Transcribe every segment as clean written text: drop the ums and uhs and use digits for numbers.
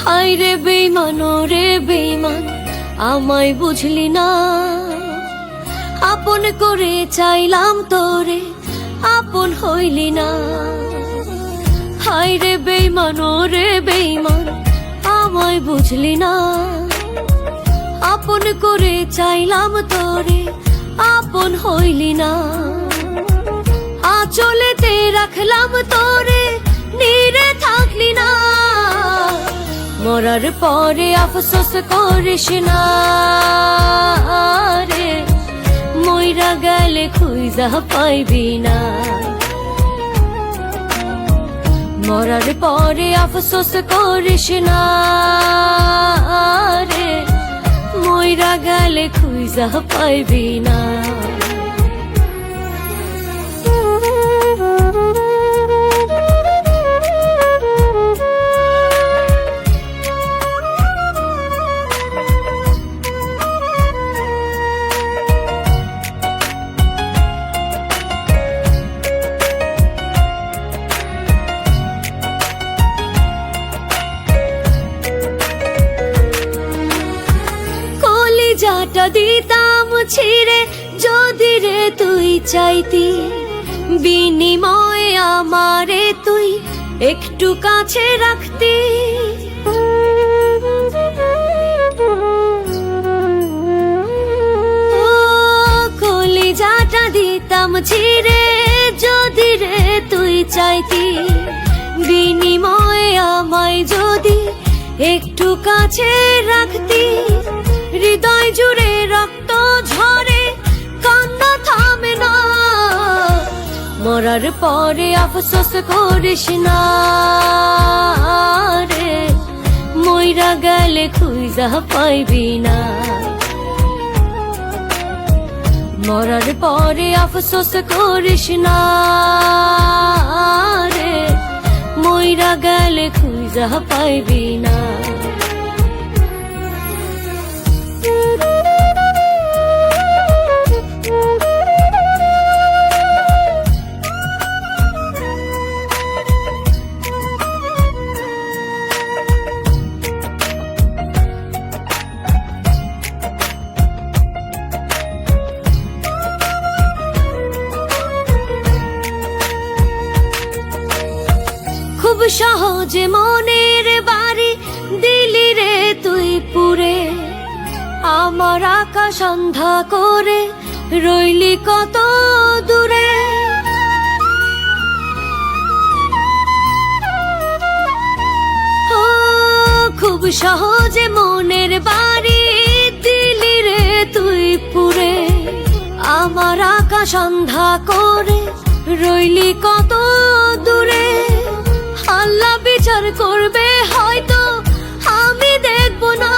হায় রে বেঈমান রে বেঈমান আমায় বুঝলি না, আপন করে চাইলাম তোরে আপন হইলি না। হায় রে বেঈমান রে বেঈমান আমায় বুঝলি না, আপন করে চাইলাম তোরে আপন হইলি না। আঁচলেতে রাখলাম তোরে নীরে থাকলি না, মরার পরে আফসোস করিস না রে, মইরা গেলে খুঁজা পাইবি না। মরার পরে আফসোস করিস না রে, মইরা গেলে খুঁজা পাইবি না। যাটা দিতাম ছিঁড়ে যদি রে তুই চাইতি, বিনিময়ে আমারে তুই একটু কাছে রাখতি। কলিজাটা দিতাম ছিঁড়ে যদি রে তুই চাইতি, বিনিময়ে আমায় যদি একটু কাছে রাখতি। হৃদয় জুড়ে রক্ত ঝরে কান্না থামে না, মরার পরে আফসোস করিস না রে, মইরা গেলে খুঁজা পাইবি না। মরার পরে আফসোস করিস না রে, মইরা গেলে খুঁজা পাইবি না। খুব সহজে মনের বাড়ি দিলি রে তুই পুরে, আমার আকাশ অন্ধা করে রইলি কত দূরে। ও খুব সহজে মনের বাড়ি দিলি রে তুই পুরে, আমার আকাশ অন্ধা করে রইলি কত দূরে। আল্লাহ বিচার করবে হয়তো আমি দেখব না,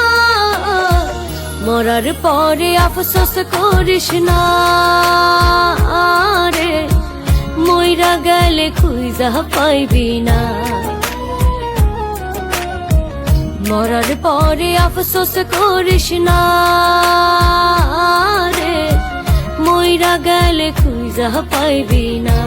মরার পরে আফসোস করিস না রে, মইরা গেলে খুঁজা পাইবি না। মরার পরে আফসোস করিস না রে, মইরা গেলে খুঁজা পাইবি না।